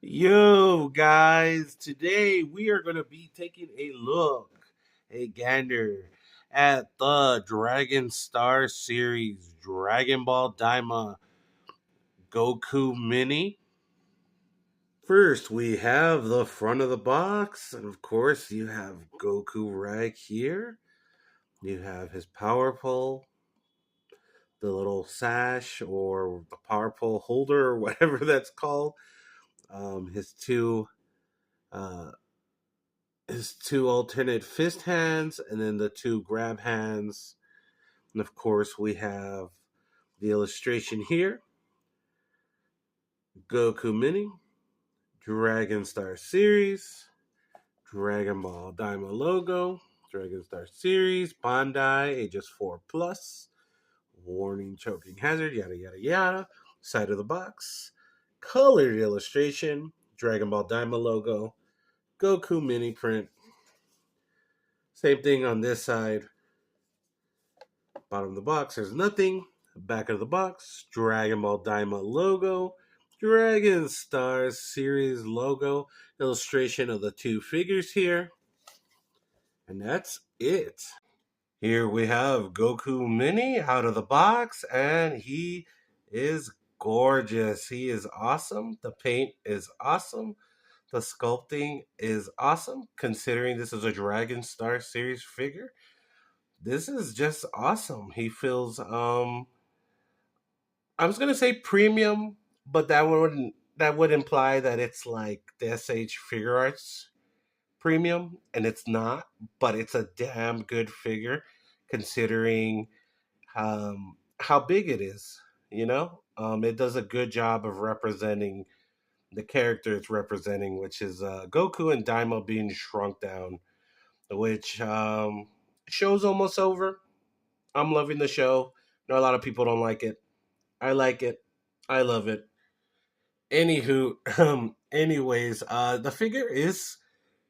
Yo, guys, today we are going to be taking a gander at the Dragon Star series Dragon Ball Daima Goku Mini. First, we have the front of the box, and of course, you have Goku right here. You have his power pole, the little sash, or the power pole holder, or whatever that's called. His uh, two alternate fist hands, and then the two grab hands. And of course, we have the illustration here Goku Mini, Dragon Star Series, Dragon Ball Daima logo, Dragon Star Series, Bandai, ages 4 plus, warning choking hazard, yada yada yada, side of the box, colored illustration, Dragon Ball Daima logo, Goku Mini print. Same thing on this side. Bottom of the box, there's nothing. Back of the box, Dragon Ball Daima logo, Dragon Stars series logo, illustration of the two figures here, and that's it. Here we have Goku Mini out of the box, and he is gorgeous. He is awesome. The paint is awesome. The sculpting is awesome, considering this is a Dragon Star series figure. This is just awesome. He feels I was gonna say premium, but that would imply that it's like the SH Figure Arts premium, and it's not. But it's a damn good figure, considering how big it is. It does a good job of representing the character it's representing, which is Goku and Daima being shrunk down, which show's almost over. I'm loving the show. I know a lot of people don't like it. I like it. I love it. Anywho, anyways, the figure is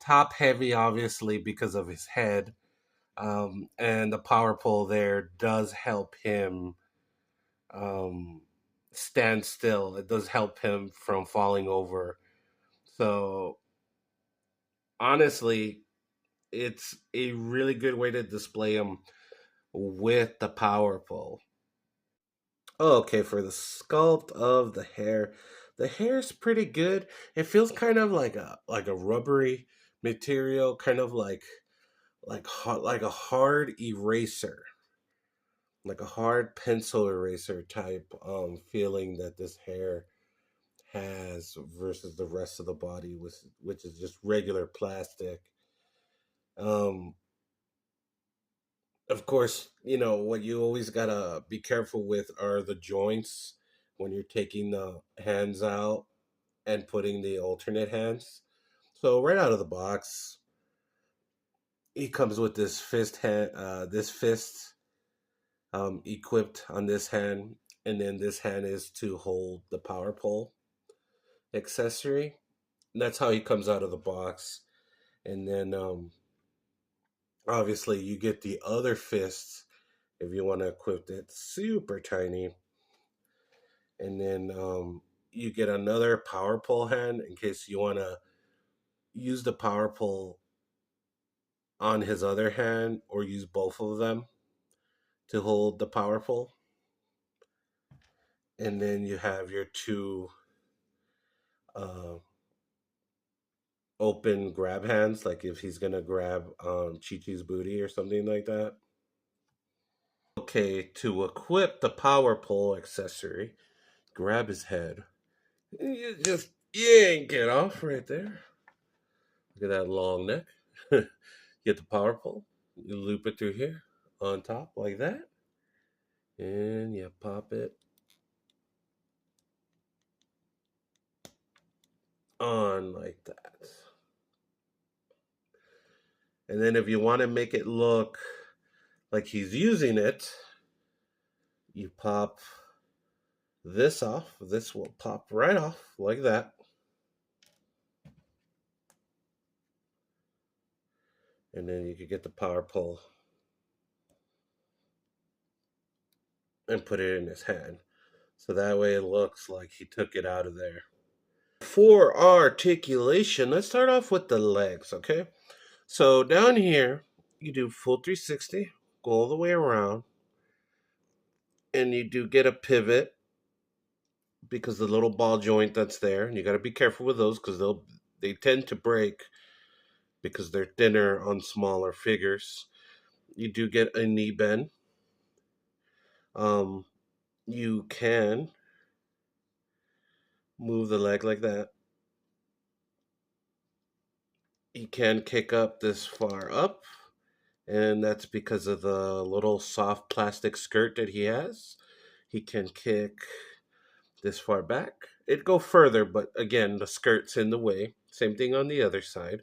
top heavy, obviously, because of his head. And the power pole there does help him um, stand still. It does help him from falling over. So, honestly, it's a really good way to display him with the power pole. Okay, for the sculpt of the hair is pretty good. It feels kind of like a rubbery material, kind of like a hard eraser, like a hard pencil eraser type feeling that this hair has versus the rest of the body, which is just regular plastic. Um, of course, what you always gotta be careful with are the joints when you're taking the hands out and putting the alternate hands. So right out of the box, he comes with this fist equipped on this hand, and then this hand is to hold the power pole accessory. And that's how he comes out of the box. And then obviously you get the other fist if you want to equip it, super tiny. And then you get another power pole hand in case you want to use the power pole on his other hand or use both of them to hold the power pole. And then you have your two uh, open grab hands, like if he's gonna grab Chi Chi's booty or something like that. Okay, to equip the power pole accessory, grab his head. You just yank it off right there. Look at that long neck. Get the power pole. You loop it through here on top like that, and you pop it on like that. And then if you want to make it look like he's using it, you pop this off. This will pop right off like that. And then you could get the power pole and put it in his hand. So that way it looks like he took it out of there. For articulation, let's start off with the legs, okay? So down here, you do full 360, go all the way around, and you do get a pivot because the little ball joint that's there, and you got to be careful with those because they tend to break because they're thinner on smaller figures. You do get a knee bend. Um, you can move the leg like that. You can kick up this far up, and that's because of the little soft plastic skirt that he has. He can kick this far back. It'd go further, but again, the skirt's in the way. Same thing on the other side.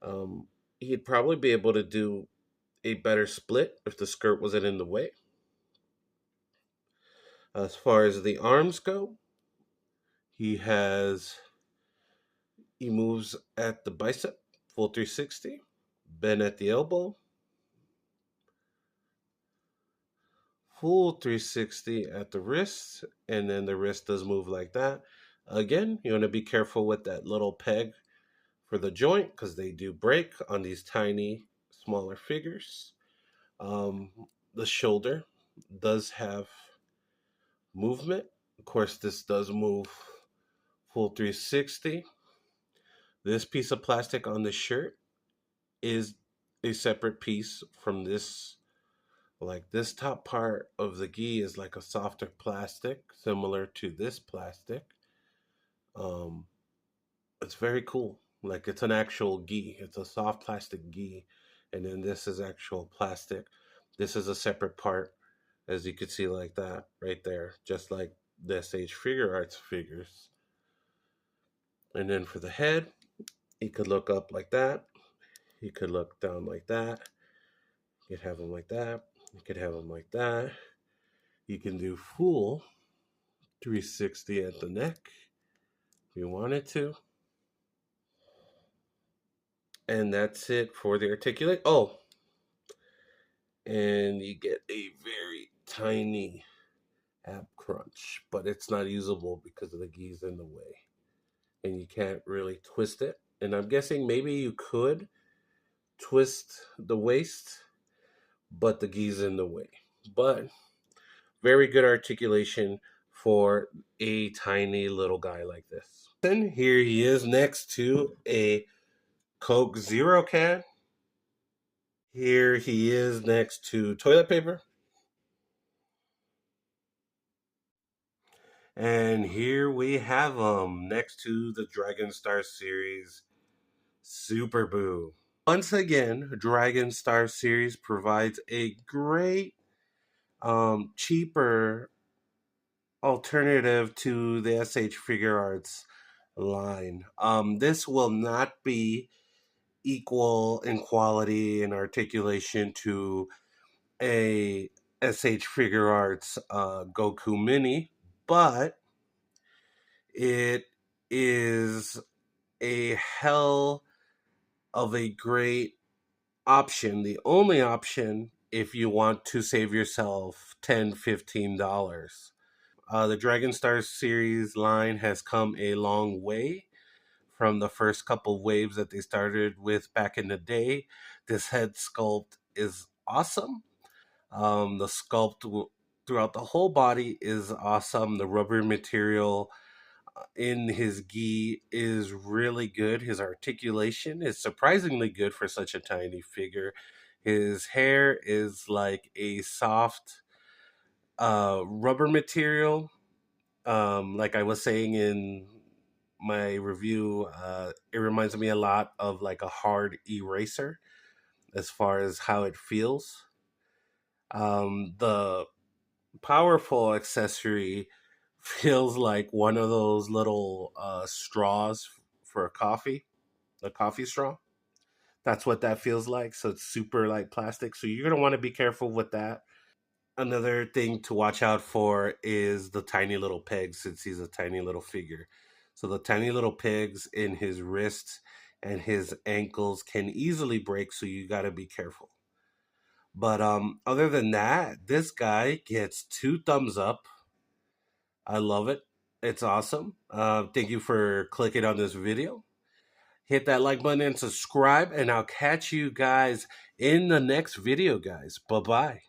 Um, he'd probably be able to do a better split if the skirt wasn't in the way. As far as the arms go, he has he moves at the bicep, full 360, bend at the elbow, full 360 at the wrist, and then the wrist does move like that. Again, you want to be careful with that little peg for the joint because they do break on these tiny, smaller figures. Um, the shoulder does have movement. Of course, this does move full 360. This piece of plastic on the shirt is a separate piece from this. Like this top part of the gi is like a softer plastic, similar to this plastic. Um, it's very cool. Like it's an actual gi. It's a soft plastic gi, and then this is actual plastic. This is a separate part, as you can see, like that right there, just like the SH Figure Arts figures. And then for the head, you could look up like that. You could look down like that. You could have them like that. You could have them like that. You can do full 360 at the neck if you wanted to. And that's it for the articulate. Oh, and you get a very tiny ab crunch, but it's not usable because of the gi's in the way. And you can't really twist it. And I'm guessing maybe you could twist the waist, but the gi's in the way. But very good articulation for a tiny little guy like this. Then here he is next to a Coke Zero can. Here he is next to toilet paper. And here we have him next to the Dragon Star series Super Boo. Once again, Dragon Star series provides a great, cheaper alternative to the SH Figure Arts line. This will not be equal in quality and articulation to a SH Figure Arts Goku Mini, but it is a hell of a great option. The only option if you want to save yourself $10, $15. The Dragon Star series line has come a long way from the first couple waves that they started with back in the day. This head sculpt is awesome. The throughout the whole body is awesome. The rubber material in his gi is really good. His articulation is surprisingly good for such a tiny figure. His hair is like a soft rubber material. Like I was saying in my review, it reminds me a lot of like a hard eraser as far as how it feels. The powerful accessory feels like one of those little straws for a coffee straw. That's what that feels like. So it's super like plastic. So you're gonna want to be careful with that. Another thing to watch out for is the tiny little pegs, since he's a tiny little figure. So the tiny little pegs in his wrists and his ankles can easily break. So you got to be careful. But other than that, this guy gets two thumbs up. I love it. It's awesome. Thank you for clicking on this video. Hit that like button and subscribe, and I'll catch you guys in the next video, guys. Bye bye.